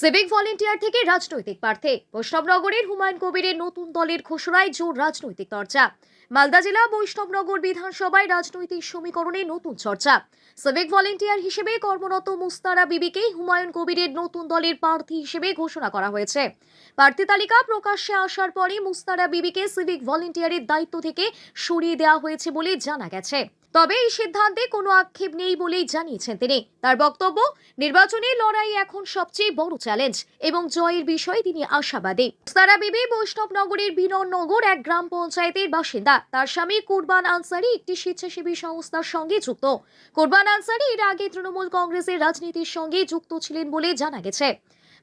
Civic volunteer থেকে রাজনৈতিক প্রার্থী বৈষ্ণবনগরের হুমায়ুন কবিরের নতুন দলের ঘোষণায় জোর রাজনৈতিক চর্চা। মালদা জেলা বৈষ্ণবনগর বিধানসভায় রাজনৈতিক সমীকরণে নতুন চর্চা। সিভিক ভলেন্টিয়ার হিসেবে কর্মরত মুস্তারা বিবিকে হুমায়ুন কবিরের নতুন দলের প্রার্থী হিসেবে ঘোষণা করা হয়েছে। প্রার্থী তালিকা প্রকাশ্যে আসার পরে মুস্তারা বিবিকে সিভিক ভলেন্টিয়ারের দায়িত্ব থেকে সরিয়ে দেওয়া হয়েছে বলে জানা গেছে। তবে এই সিদ্ধান্তে কোনো আক্ষেপ নেই বলেই জানিয়েছেন তিনি। তার বক্তব্য, নির্বাচনী লড়াই এখন সবচেয়ে বড় চ্যালেঞ্জ এবং জয়ের বিষয়ে তিনি আশাবাদী। মুস্তারা বিবি বৈষ্ণবনগরের বিনননগর এক গ্রাম পঞ্চায়েতের বাসিন্দা। তার স্বামী কুরবান আনসারি একটি স্বেচ্ছাসেবী সংস্থার সঙ্গে যুক্ত। কুরবান আনসারি এর আগে তৃণমূল কংগ্রেসের রাজনীতির সঙ্গে যুক্ত ছিলেন বলে জানা গেছে।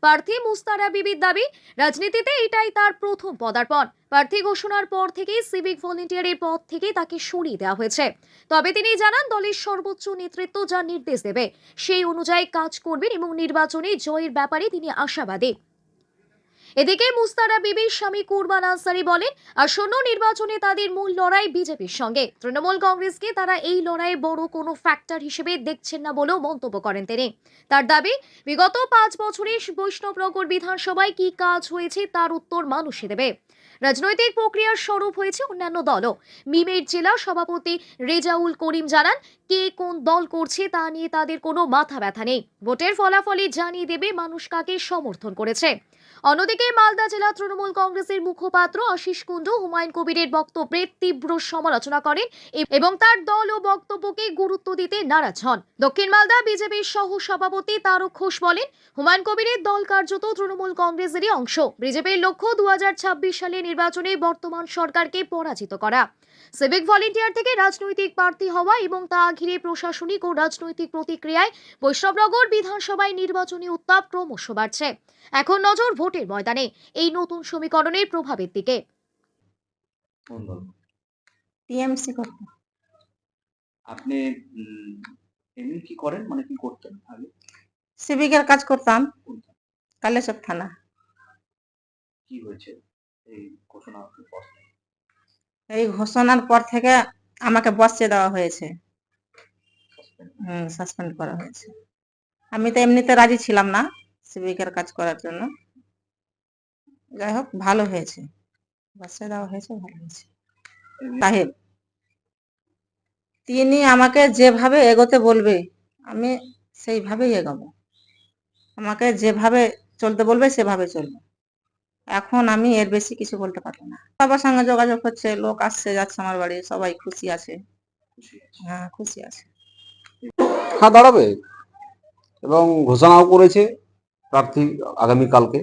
প্রার্থী মুস্তারা বিবির দাবি, রাজনীতিতে এটাই তার প্রথম পদার্পণ। প্রার্থী ঘোষণার পর থেকেই সিভিক ভলেন্টিয়ারের পদ থেকে তাকে সরিয়ে দেওয়া হয়েছে। তবে তিনি জানান, দলের সর্বোচ্চ নেতৃত্ব যা নির্দেশ দেবে সেই অনুযায়ী কাজ করবেন এবং নির্বাচনে জয়ের ব্যাপারে তিনি আশাবাদী। এদিকে মুস্তারা বিবির স্বামী কুরবান আনসারি বলেন, আসন্ন নির্বাচনে তাদের মূল লড়াই বিজেপির সঙ্গে। তৃণমূল কংগ্রেসকে তারা এই লড়াইয়ে বড় কোনো ফ্যাক্টর হিসেবে দেখছেন না বলেও মন্তব্য করেন তিনি। তার দাবি, বিগত 5 বছরে বৈষ্ণবনগর বিধানসভায় কি কাজ হয়েছে তার উত্তর মানুষই দেবে। রাজনৈতিক প্রক্রিয়ার স্বরূপ হয়েছে অন্যান্য দলও। মিমের জেলা সভাপতি রেজাউল করিম জানান, কে কোন দল করছে তা নিয়ে তাদের কোনো মাথা ব্যথা নেই। ভোটের ফলাফলই জানিয়ে দেবে মানুষ কাকে সমর্থন করেছে। অন্যদিকে মালদা জেলা তৃণমূল কংগ্রেসের মুখপাত্র আশিস কুণ্ডু হুমায়ুন কবিরের বক্তব্যের তীব্র সমালোচনা করেন এবং তার দল ও বক্তব্যকে গুরুত্ব দিতে নারাজ হন। দক্ষিণ মালদা বিজেপির সহ সভাপতি তারক ঘোষ বলেন, হুমায়ুন কবিরের দল কার্যত তৃণমূল কংগ্রেসেরই অংশ। বিজেপির লক্ষ্য 2026 সালে নির্বাচনে বর্তমান সরকারকে পরাজিত করা। সিভিক ভলেন্টিয়ার থেকে রাজনৈতিক প্রার্থী হওয়া এবং তা ঘিরে প্রশাসনিক ও রাজনৈতিক প্রতিক্রিয়ায় বৈষ্ণবনগর বিধানসভায় নির্বাচনী উত্তাপ ক্রমশ বাড়ছে। এখন নজর ভোটের ময়দানে এই নতুন সমীকরণের প্রভাবের দিকে। টিএমসি করতে। আপনি এমনি কি করেন, মানে কি করতেন আগে? সিভিকের কাজ করতাম কালেশ্বর থানা। কি হয়েছে এই ঘোষণার পর? এই ঘোষণার পর থেকে আমাকে বসিয়ে দেওয়া হয়েছে, সাসপেন্ড করা হয়েছে। আমি তো এমনিতে রাজি ছিলাম না সিভিকের কাজ করার জন্য। যাই হোক, ভালো হয়েছে, বসিয়ে দেওয়া হয়েছে, ভালো হয়েছে। সাহেব তিনি আমাকে যেভাবে এগোতে বলবে আমি সেইভাবেই এগোবো। আমাকে যেভাবে চলতে বলবে সেভাবে চলবো। এখন আমি এর বেশি কিছু বলতে পারবো না। সবার সঙ্গে যোগাযোগ হচ্ছে, লোক আসছে যাচ্ছে আমার বাড়ি, সবাই খুশি আছে। হ্যাঁ, খুশি আছে। হ্যাঁ, দাঁড়াবে এবং ঘোষণাও করেছে প্রার্থী আগামীকালকে,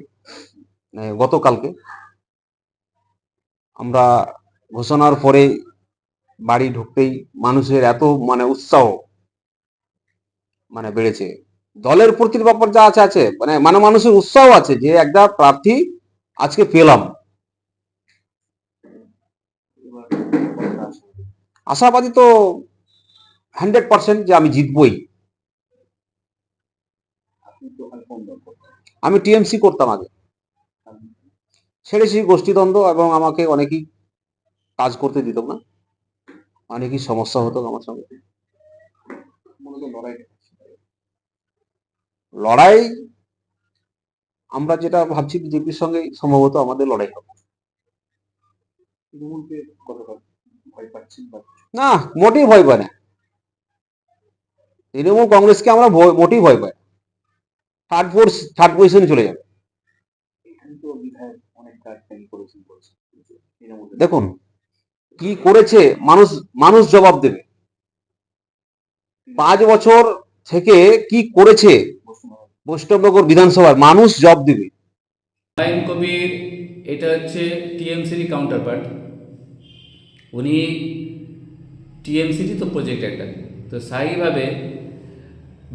গতকালকে। আমরা ঘোষণার পরে বাড়ি ঢুকতেই মানুষের এত উৎসাহ বেড়েছে। দলের প্রতি ব্যাপার যা আছে মানুষের উৎসাহ আছে যে একটা প্রার্থী আজকে পেলাম। আশাবাদী তো 100% যে আমি জিতবই। আমি টিএমসি করতাম আগে, ছেড়েছি গোষ্ঠীদ্বন্দ্ব এবং আমাকে অনেকেই কাজ করতে দিত না, অনেকই সমস্যা হতো আমার সঙ্গে। লড়াই আমরা যেটা ভাবছি বিজেপির সঙ্গে সম্ভবত আমাদের লড়াই হবে। না, মোটেই ভয় পায় না। তৃণমূল কংগ্রেসকে আমরা মোটেই ভয় পাই। থার্ড পজিশনে চলে যাবে। দেখুন কি করেছে, মানুষ জবাব দেবে। 5 বছর থেকে কি করেছে বৈষ্ণবনগর বিধানসভার মানুষ জবাব দেবে। হুমায়ুন কবির এটা হচ্ছে টিএমসির কাউন্টার পার্ট। উনি টিএমসিরই তো প্রজেক্ট একটা, তো স্থায়ীভাবে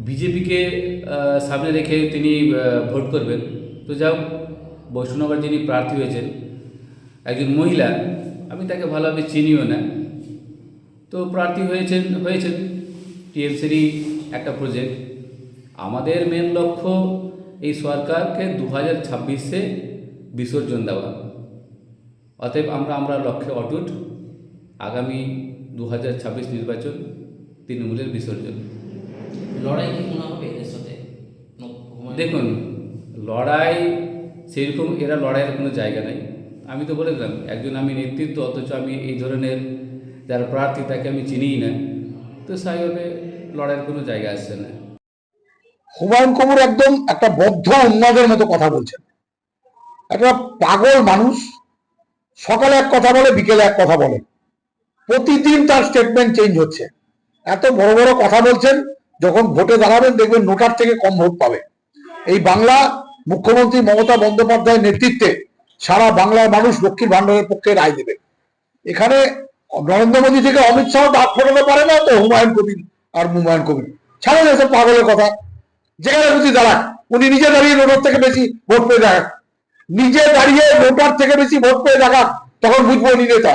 বিজেপিকে সামনে রেখে তিনি ভোট করবেন। তো যাও, বৈষ্ণবনগর যিনি প্রার্থী হয়েছেন একজন মহিলা, আমি তাকে ভালোভাবে চিনিও না, তো প্রার্থী হয়েছেন টিএমসিরই একটা প্রজেক্ট। আমাদের মেন লক্ষ্য এই সরকারকে 2026-এ বিসর্জন দেওয়া। অতএব আমরা লক্ষ্যে অটুট। আগামী 2026 নির্বাচন তৃণমূলের বিসর্জন। লড়াই কি মনে হবে এদের সাথে? দেখুন, লড়াই সেরকম এরা লড়াইয়ের কোনো জায়গা নেই। আমি তো বলে দিলাম একজন আমি নেতৃত্ব, অথচ আমি এই ধরনের যারা প্রার্থী তাকে আমি চিনিই না, তো স্বাভাবিকভাবে লড়াইয়ের কোনো জায়গা আসছে না। হুমায়ুন কবির একদম একটা বদ্ধ উন্মাদের মতো কথা বলছেন। একটা পাগল মানুষ, সকালে এক কথা বলে, বিকেলে এক কথা বলে, প্রতিদিন তার স্টেটমেন্ট চেঞ্জ হচ্ছে। এত বড় বড় কথা বলছেন, যখন ভোটে দাঁড়াবেন দেখবেন নোটার থেকে কম ভোট পাবে। এই বাংলা মুখ্যমন্ত্রী মমতা বন্দ্যোপাধ্যায়ের নেতৃত্বে সারা বাংলার মানুষ লক্ষ্মীর ভান্ডারের পক্ষে রায় দেবে। এখানে নরেন্দ্র মোদী থেকে অমিত শাহ দাঁত ফোটাতে পারে না, তো হুমায়ুন কবির ছাড়েন এসব পাগলের কথা। যেখানে খুশি দাঁড়াক, উনি নিজে দাঁড়িয়ে নোটার থেকে বেশি ভোট পেয়ে দেখাক, নিজে দাঁড়িয়ে নোটার থেকে বেশি ভোট পেয়ে দেখাক, তখন বুঝবো উনি নেতা।